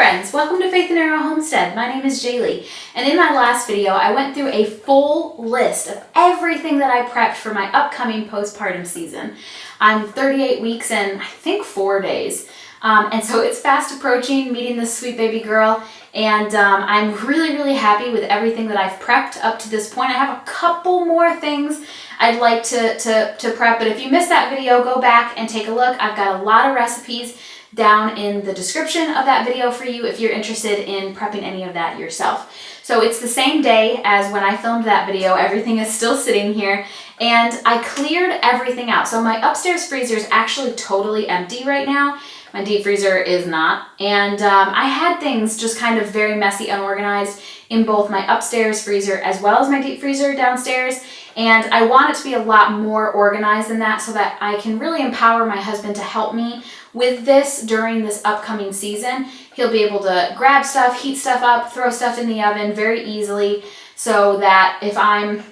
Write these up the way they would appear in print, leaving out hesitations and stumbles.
friends, welcome to Faith and Arrow Homestead. My name is Jaylee, and in my last video I went through a full list of everything that I prepped for my upcoming postpartum season. I'm 38 weeks and I think 4 days, and so it's fast approaching meeting this sweet baby girl, and I'm really happy with everything that I've prepped up to this point. I have a couple more things I'd like to prep, but if you missed that video, go back and take a look. I've got a lot of recipes down in the description of that video for you if you're interested in prepping any of that yourself. So it's the same day as when I filmed that video. Everything is still sitting here, and I cleared everything out. So my upstairs freezer is actually totally empty right now. My deep freezer is not, and I had things just kind of very messy, unorganized in both my upstairs freezer as well as my deep freezer downstairs, and I want it to be a lot more organized than that so that I can really empower my husband to help me with this during this upcoming season. He'll be able to grab stuff, heat stuff up, throw stuff in the oven very easily, so that if I'm,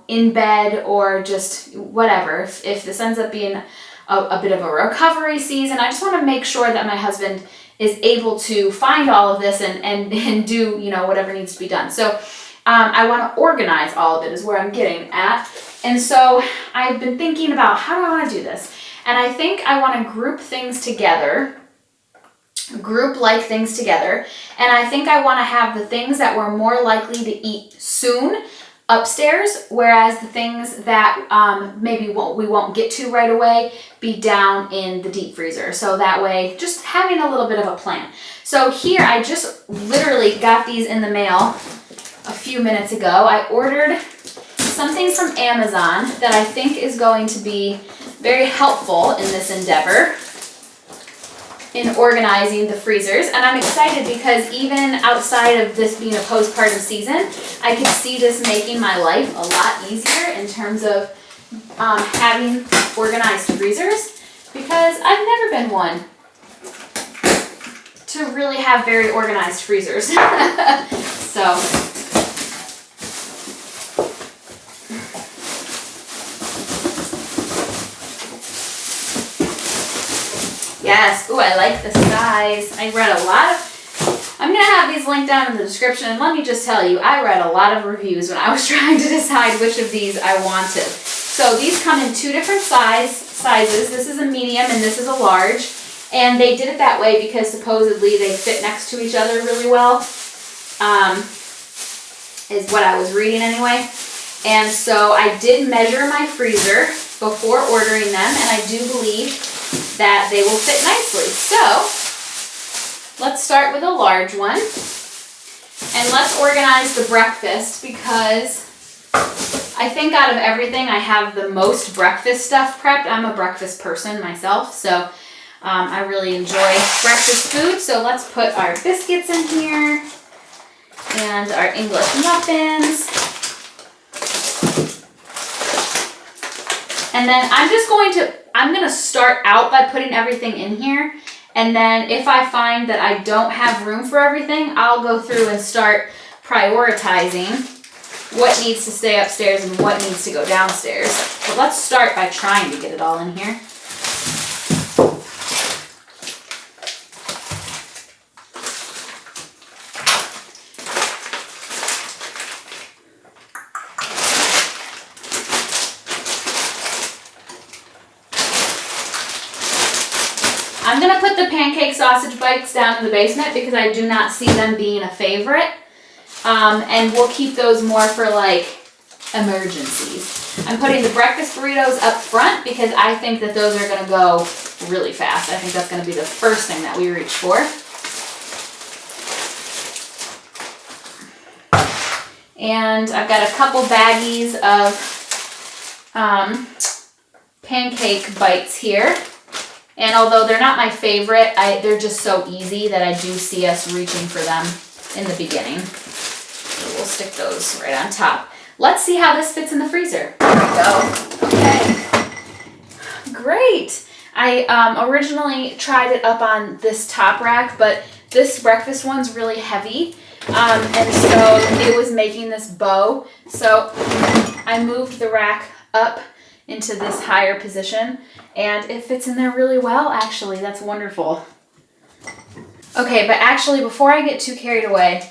in bed or just whatever, if this ends up being a bit of a recovery season, I just want to make sure that my husband is able to find all of this and do, whatever needs to be done. So I want to organize all of it is where I'm getting at. And so I've been thinking about how do I want to do this? And I think I want to group things together, group-like things together. And I think I want to have the things that we're more likely to eat soon upstairs, whereas the things that maybe we won't get to right away be down in the deep freezer. So that way, just having a little bit of a plan. So here, I just literally got these in the mail a few minutes ago. I ordered something from Amazon that I think is going to be very helpful in this endeavor in organizing the freezers, and I'm excited because even outside of this being a postpartum season, I can see this making my life a lot easier in terms of having organized freezers, because I've never been one to really have very organized freezers. So yes, ooh, I like the size. I read a lot of, I'm going to have these linked down in the description, and let me just tell you, I read a lot of reviews when I was trying to decide which of these I wanted. So these come in two different sizes. This is a medium and this is a large, and they did it that way because supposedly they fit next to each other really well, is what I was reading anyway. And so I did measure my freezer before ordering them, and I do believe that they will fit nicely. So let's start with a large one, and let's organize the breakfast, because I think out of everything I have the most breakfast stuff prepped. I'm a breakfast person myself, so I really enjoy breakfast food. So let's put our biscuits in here and our English muffins. And then I'm going to start out by putting everything in here. And then if I find that I don't have room for everything, I'll go through and start prioritizing what needs to stay upstairs and what needs to go downstairs. But let's start by trying to get it all in here. I'm going to put the pancake sausage bites down in the basement because I do not see them being a favorite. And we'll keep those more for like emergencies. I'm putting the breakfast burritos up front because I think that those are going to go really fast. I think that's going to be the first thing that we reach for. And I've got a couple baggies of pancake bites here. And although they're not my favorite, they're just so easy that I do see us reaching for them in the beginning. So we'll stick those right on top. Let's see how this fits in the freezer. There we go. Okay. Great. I originally tried it up on this top rack, but this breakfast one's really heavy. And so it was making this bow. So I moved the rack up into this higher position, and it fits in there really well, actually. That's wonderful. Okay, but actually before I get too carried away,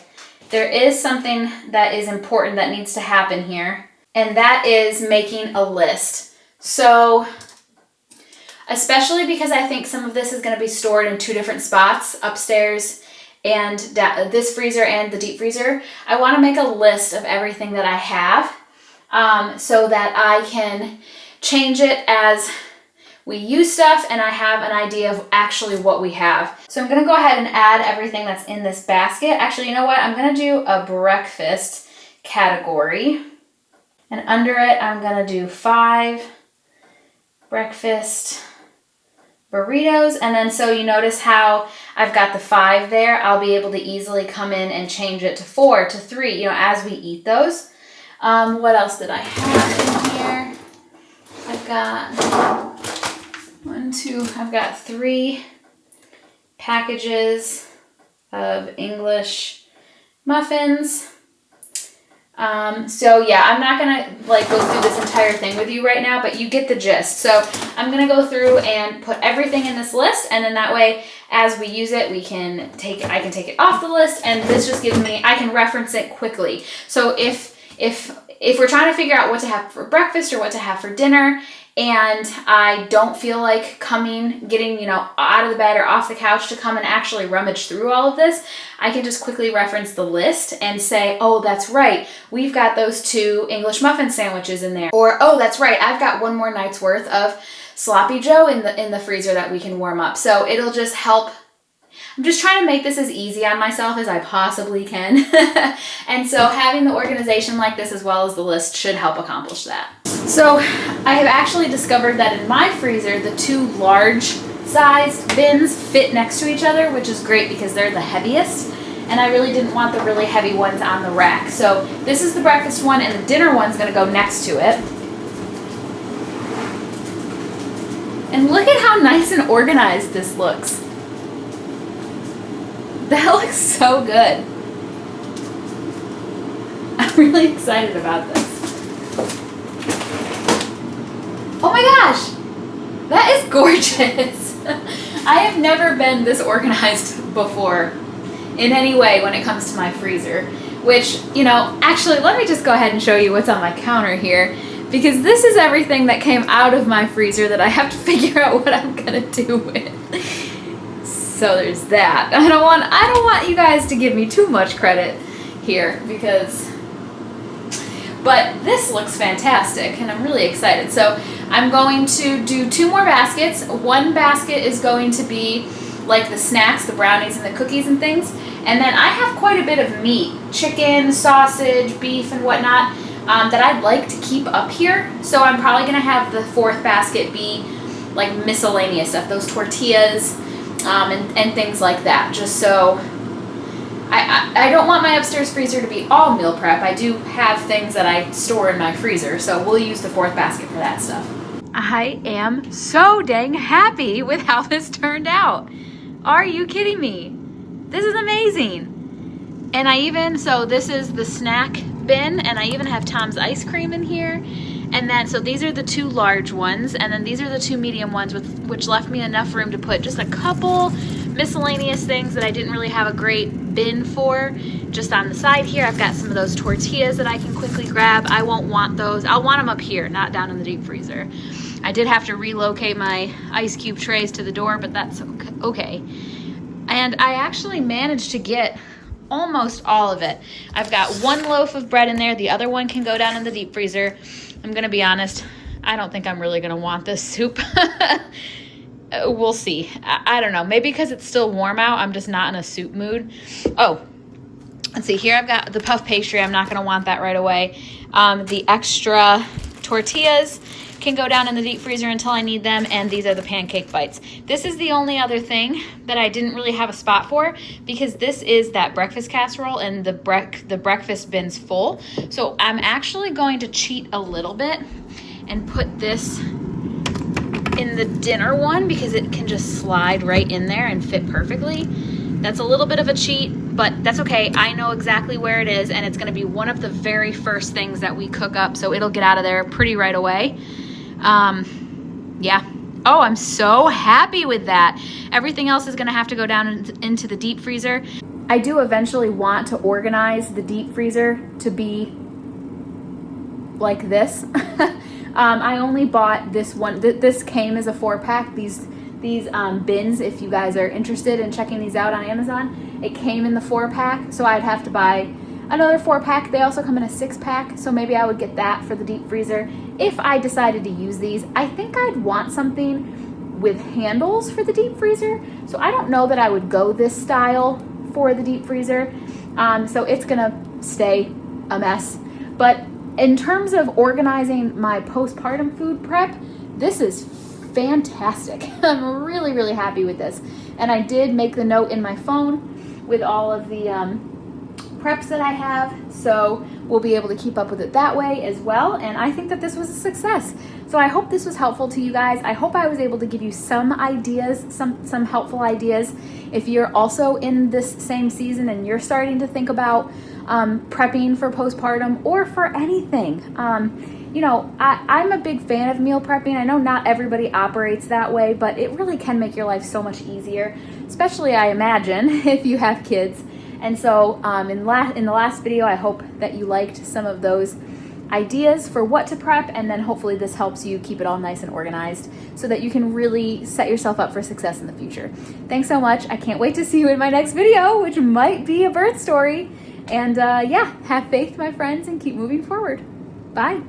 there is something that is important that needs to happen here, and that is making a list. So, especially because I think some of this is going to be stored in two different spots, upstairs and this freezer and the deep freezer, I want to make a list of everything that I have so that I can change it as we use stuff and I have an idea of actually what we have. So I'm going to go ahead and add everything that's in this basket. Actually, you know what? I'm going to do a breakfast category. And under it, I'm going to do 5 breakfast burritos. And then so you notice how I've got the 5 there. I'll be able to easily come in and change it to 4, to 3, as we eat those. What else did I have in here? I've got 3 packages of English muffins. So yeah, I'm not gonna go through this entire thing with you right now, but you get the gist. So I'm gonna go through and put everything in this list, and then that way, as we use it, I can take it off the list, and this just gives me, I can reference it quickly. So if we're trying to figure out what to have for breakfast or what to have for dinner, and I don't feel like getting out of the bed or off the couch to come and actually rummage through all of this, I can just quickly reference the list and say, oh, that's right, we've got those 2 English muffin sandwiches in there. Or, oh, that's right, I've got 1 more night's worth of Sloppy Joe in the freezer that we can warm up. So it'll just help. I'm just trying to make this as easy on myself as I possibly can. And so having the organization like this as well as the list should help accomplish that. So I have actually discovered that in my freezer, the 2 large sized bins fit next to each other, which is great because they're the heaviest. And I really didn't want the really heavy ones on the rack. So this is the breakfast one, and the dinner one's gonna go next to it. And look at how nice and organized this looks. That looks so good. I'm really excited about this. Oh my gosh, that is gorgeous. I have never been this organized before in any way when it comes to my freezer, which, actually let me just go ahead and show you what's on my counter here, because this is everything that came out of my freezer that I have to figure out what I'm gonna do with. So there's that. I don't want you guys to give me too much credit here but this looks fantastic and I'm really excited. So I'm going to do 2 more baskets. One basket is going to be like the snacks, the brownies and the cookies and things. And then I have quite a bit of meat, chicken, sausage, beef and whatnot that I'd like to keep up here. So I'm probably gonna have the 4th basket be like miscellaneous stuff, those tortillas, and things like that, just so I don't want my upstairs freezer to be all meal prep. I do have things that I store in my freezer, so we'll use the 4th basket for that stuff. I am so dang happy with how this turned out. Are you kidding me? This is amazing. And so this is the snack bin, and I even have Tom's ice cream in here. And then, so these are the 2 large ones, and then these are the 2 medium ones, which left me enough room to put just a couple miscellaneous things that I didn't really have a great bin for. Just on the side here, I've got some of those tortillas that I can quickly grab. I won't want those. I'll want them up here, not down in the deep freezer. I did have to relocate my ice cube trays to the door, but that's okay. And I actually managed to get almost all of it. I've got 1 loaf of bread in there. The other one can go down in the deep freezer. I'm gonna be honest, I don't think I'm really gonna want this soup. We'll see. I don't know, maybe because it's still warm out, I'm just not in a soup mood. Oh, let's see, here I've got the puff pastry. I'm not gonna want that right away. The extra tortillas can go down in the deep freezer until I need them, and these are the pancake bites. This is the only other thing that I didn't really have a spot for, because this is that breakfast casserole and the breakfast bin's full. So I'm actually going to cheat a little bit and put this in the dinner one, because it can just slide right in there and fit perfectly. That's a little bit of a cheat, but that's okay. I know exactly where it is, and it's gonna be one of the very first things that we cook up, so it'll get out of there pretty right away. Yeah, Oh, I'm so happy with that. Everything else is gonna have to go down into the deep freezer. I do eventually want to organize the deep freezer to be like this. I only bought this one. This came as a 4-pack. These bins, if you guys are interested in checking these out on Amazon, it came in the 4-pack, so I'd have to buy another 4-pack. They also come in a 6-pack, so maybe I would get that for the deep freezer if I decided to use these. I think I'd want something with handles for the deep freezer, so I don't know that I would go this style for the deep freezer. So it's gonna stay a mess. But in terms of organizing my postpartum food prep, this is fantastic. I'm really, really happy with this. And I did make the note in my phone with all of the preps that I have, so we'll be able to keep up with it that way as well. And I think that this was a success. So I hope this was helpful to you guys. I hope I was able to give you some ideas, some helpful ideas. If you're also in this same season and you're starting to think about prepping for postpartum or for anything, you know, I'm a big fan of meal prepping. I know not everybody operates that way, but it really can make your life so much easier, especially I imagine if you have kids. And so in the last video, I hope that you liked some of those ideas for what to prep, and then hopefully this helps you keep it all nice and organized so that you can really set yourself up for success in the future. Thanks so much. I can't wait to see you in my next video, which might be a birth story. And yeah, have faith, my friends, and keep moving forward. Bye.